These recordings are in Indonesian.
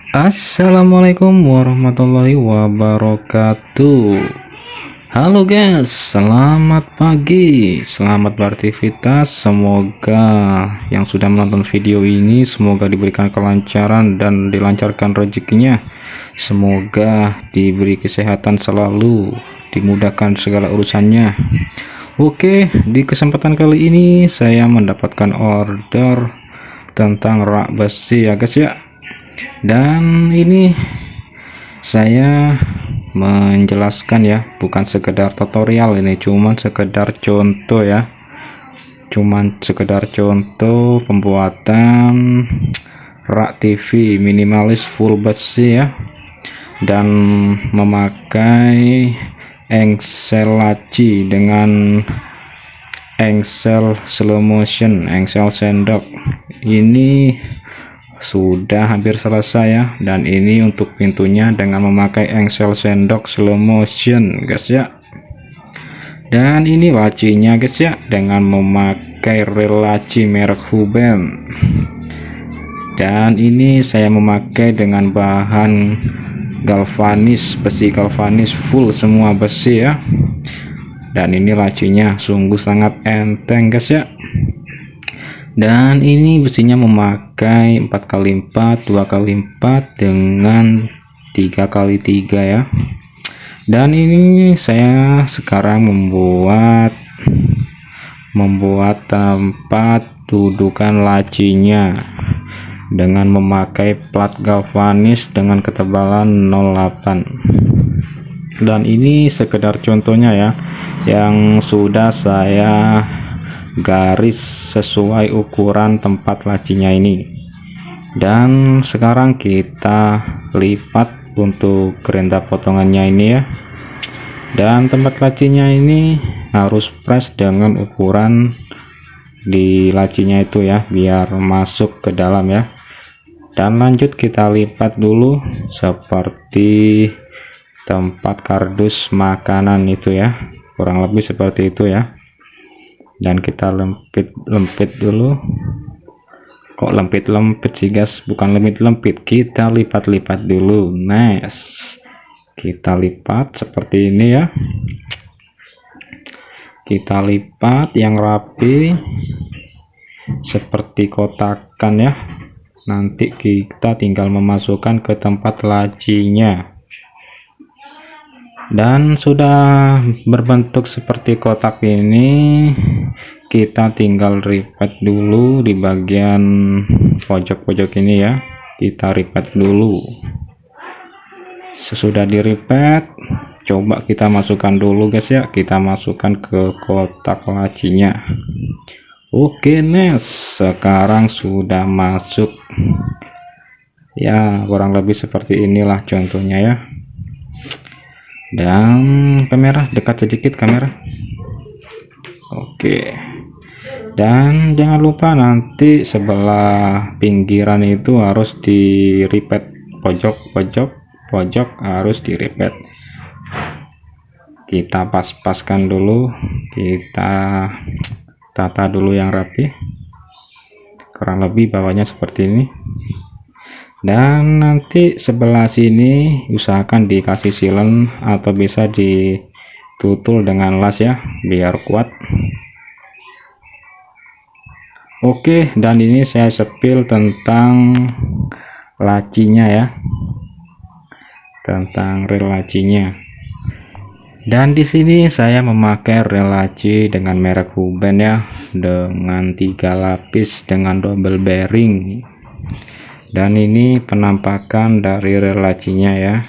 Assalamualaikum warahmatullahi wabarakatuh. Halo guys, selamat pagi, selamat beraktivitas. Semoga yang sudah menonton video ini semoga diberikan kelancaran dan dilancarkan rezekinya. Semoga diberi kesehatan selalu, dimudahkan segala urusannya. Oke, di kesempatan kali ini saya mendapatkan order tentang rak besi ya guys ya. Dan ini saya menjelaskan ya, bukan sekedar tutorial, ini cuman sekedar contoh ya, contoh pembuatan rak TV minimalis full besi ya, dan memakai engsel laci dengan engsel slow motion, engsel sendok. Ini sudah hampir selesai ya, dan ini untuk pintunya dengan memakai engsel sendok slow motion guys ya. Dan ini lacinya guys ya, dengan memakai rel laci merek Huben. Dan ini saya memakai dengan bahan galvanis, besi galvanis full semua besi ya. Dan ini lacinya sungguh sangat enteng guys ya. Dan ini besinya memakai 4x4 2x4 dengan 3x3 ya. Dan ini saya sekarang membuat tempat dudukan lacinya dengan memakai plat galvanis dengan ketebalan 0,8. Dan ini sekedar contohnya ya, yang sudah saya garis sesuai ukuran tempat lacinya ini. Dan sekarang kita lipat untuk gerenda potongannya ini ya. Dan tempat lacinya ini harus press dengan ukuran di lacinya itu ya, biar masuk ke dalam ya. Dan lanjut kita lipat dulu seperti tempat kardus makanan itu ya, kurang lebih seperti itu ya. Dan kita lempit dulu. Kok lempit sih guys, bukan lempit, kita lipat dulu. Nice, kita lipat seperti ini ya, kita lipat yang rapi seperti kotakan ya. Nanti kita tinggal memasukkan ke tempat lacinya. Dan sudah berbentuk seperti kotak ini, kita tinggal ripat dulu di bagian pojok ini ya. Kita ripat dulu. Sesudah diripat, coba kita masukkan dulu guys ya, kita masukkan ke kotak lacinya. Oke, next, sekarang sudah masuk ya, kurang lebih seperti inilah contohnya ya. Dan kamera dekat sedikit, kamera. Oke, dan jangan lupa nanti sebelah pinggiran itu harus diripet, pojok harus diripet. Kita pas-paskan dulu, kita tata dulu yang rapi, kurang lebih bawahnya seperti ini. Dan nanti sebelah sini usahakan dikasih silen atau bisa ditutul dengan las ya, biar kuat. Oke, dan ini saya sepil tentang lacinya ya, tentang rel lacinya. Dan di sini saya memakai rel laci dengan merek Huben ya, dengan 3 lapis dengan double bearing. Dan ini penampakan dari rel lacinya ya.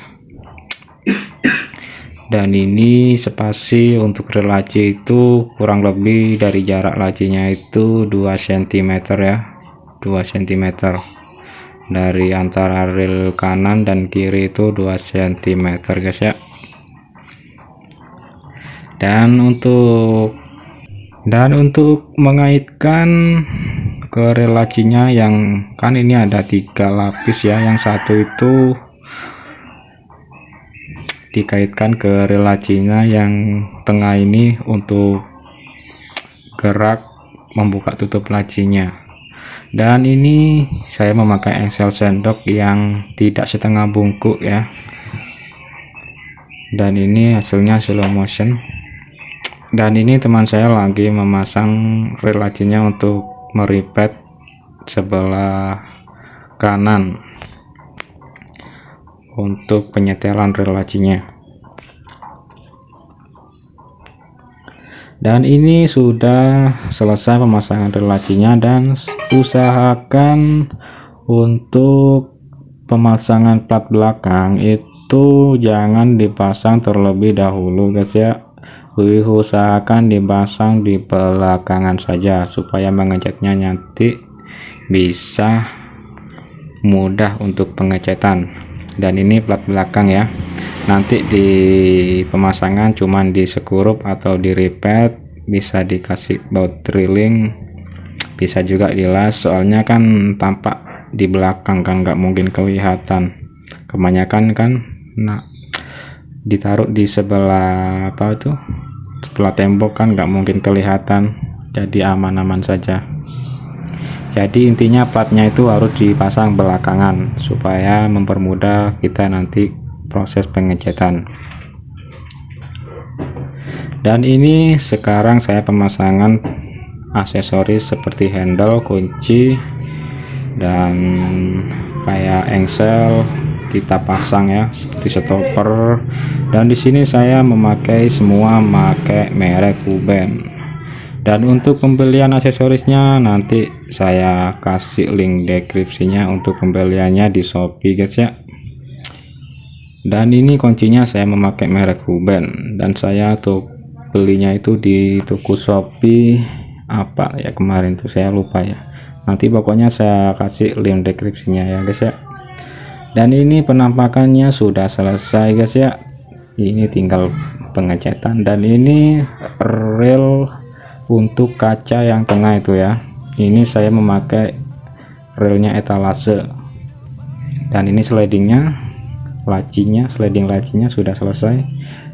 Dan ini spasi untuk rel laci itu kurang lebih dari jarak lacinya itu 2 cm ya, 2 cm dari antara rel kanan dan kiri itu 2 cm guys ya. Dan untuk mengaitkan ke rel lacinya, yang kan ini ada 3 lapis ya, yang satu itu dikaitkan ke rel lacinya yang tengah ini untuk gerak membuka tutup lacinya. Dan ini saya memakai engsel sendok yang tidak setengah bungkuk ya, dan ini hasilnya slow motion. Dan ini teman saya lagi memasang reel lacinya untuk meripet sebelah kanan untuk penyetelan reel lacinya. Dan ini sudah selesai pemasangan reel lacinya, dan usahakan untuk pemasangan plat belakang itu jangan dipasang terlebih dahulu guys ya. Usahakan dipasang di belakangan saja supaya mengecatnya nanti bisa mudah untuk pengecetan. Dan ini plat belakang ya, nanti di pemasangan cuman di sekurup atau di ripet, bisa dikasih baut drilling, bisa juga dilas, soalnya kan tampak di belakang kan nggak mungkin kelihatan, kebanyakan kan ditaruh di sebelah apa tuh, sebelah tembok kan nggak mungkin kelihatan, jadi aman-aman saja. Jadi intinya platnya itu harus dipasang belakangan supaya mempermudah kita nanti proses pengecetan. Dan ini sekarang saya pemasangan aksesoris seperti handle, kunci, dan kayak engsel kita pasang ya, seperti stopper. Dan di sini saya memakai semua merek Kuben. Dan untuk pembelian aksesorisnya nanti saya kasih link deskripsinya untuk pembeliannya di Shopee guys ya. Dan ini kuncinya saya memakai merek Kuben, dan saya tuh belinya itu di toko Shopee apa ya kemarin tuh, saya lupa ya. Nanti pokoknya saya kasih link deskripsinya ya guys ya. Dan ini penampakannya sudah selesai guys ya, ini tinggal pengecetan. Dan ini reel untuk kaca yang tengah itu ya, ini saya memakai reelnya etalase. Dan ini slidingnya, sliding lacinya sudah selesai,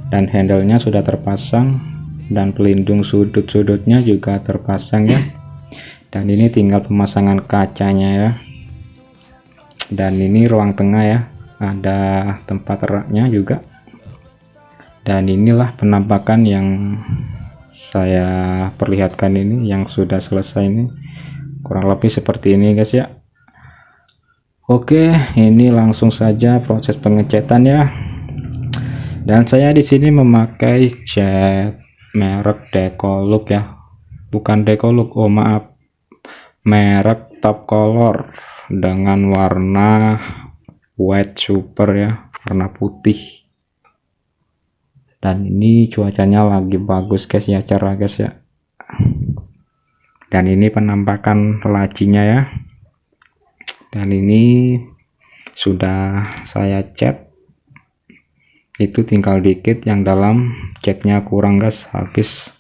dan handle-nya sudah terpasang, dan pelindung sudut-sudutnya juga terpasang ya. Dan ini tinggal pemasangan kacanya ya. Dan ini ruang tengah ya, ada tempat raknya juga. Dan inilah penampakan yang saya perlihatkan ini, yang sudah selesai ini kurang lebih seperti ini guys ya. Oke, ini langsung saja proses pengecetan ya. Dan saya di sini memakai cat merek Decolook ya, bukan Decolook, oh maaf, merek Top Color dengan warna white super ya, warna putih. Dan ini cuacanya lagi bagus guys ya, cerah guys ya. Dan ini penampakan lacinya ya. Dan ini sudah saya cat, itu tinggal dikit, yang dalam catnya kurang guys, habis.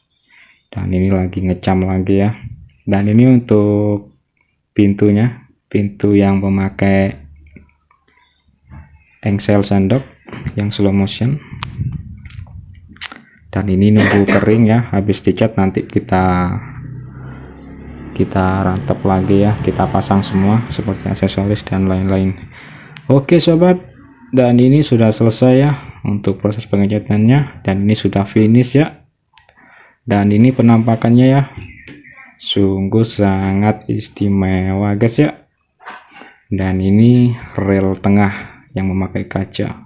Dan ini lagi ngecam lagi ya. Dan ini untuk pintunya, pintu yang memakai engsel sendok yang slow motion. Dan ini nunggu kering ya, habis dicat nanti kita rantap lagi ya, kita pasang semua seperti aksesoris dan lain-lain. Oke sobat, dan ini sudah selesai ya untuk proses pengecatannya, dan ini sudah finish ya. Dan ini penampakannya ya, sungguh sangat istimewa guys ya. Dan ini reel tengah yang memakai kaca,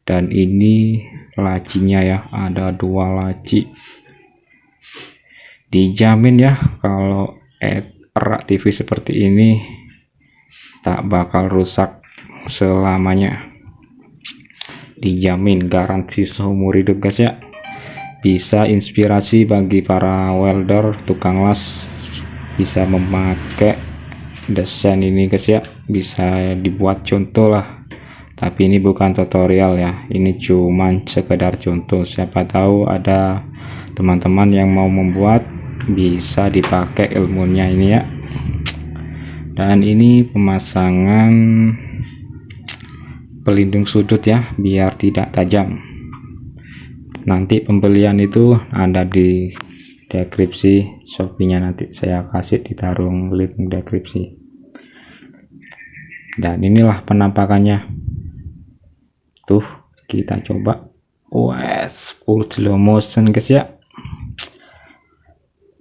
dan ini lacinya ya, ada 2 laci. Dijamin ya kalau rak TV seperti ini tak bakal rusak selamanya, dijamin, garansi seumur hidup guys ya. Bisa inspirasi bagi para welder, tukang las, bisa memakai desain ini guys ya, bisa dibuat contoh lah. Tapi ini bukan tutorial ya, ini cuman sekedar contoh, siapa tahu ada teman-teman yang mau membuat, bisa dipakai ilmunya ini ya. Dan ini pemasangan pelindung sudut ya, biar tidak tajam. Nanti pembelian itu ada di deskripsi Shopee-nya, nanti saya kasih ditaruh link deskripsi. Dan inilah penampakannya. Tuh, kita coba. Wes, full slow motion guys ya.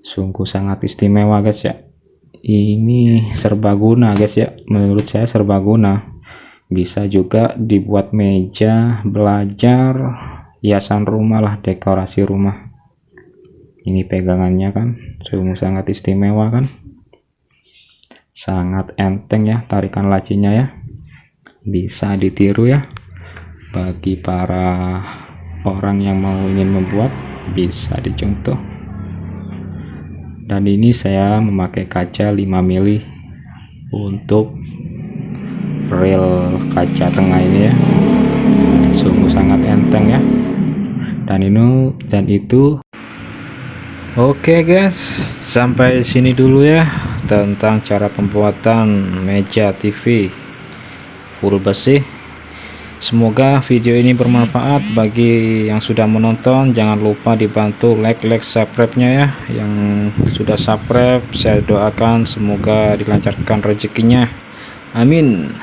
Sungguh sangat istimewa guys ya. Ini serbaguna guys ya, menurut saya serbaguna. Bisa juga dibuat meja belajar, hiasan rumah lah, dekorasi rumah. Ini pegangannya kan sungguh sangat istimewa kan, sangat enteng ya tarikan lacinya ya, bisa ditiru ya bagi para orang yang mau ingin membuat, bisa dicontoh. Dan ini saya memakai kaca 5 mili untuk rel kaca tengah ini ya, sungguh sangat enteng ya. Dan itu oke guys, sampai sini dulu ya tentang cara pembuatan meja TV full besi. Semoga video ini bermanfaat bagi yang sudah menonton. Jangan lupa dibantu like, subscribe-nya ya. Yang sudah subscribe, saya doakan semoga dilancarkan rezekinya, amin.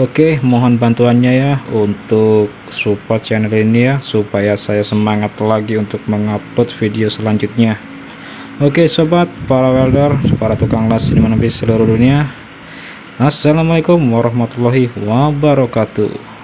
Oke, mohon bantuannya ya untuk support channel ini ya, supaya saya semangat lagi untuk mengupload video selanjutnya. Oke sobat, para welder, para tukang las dimanapun seluruh dunia, assalamualaikum warahmatullahi wabarakatuh.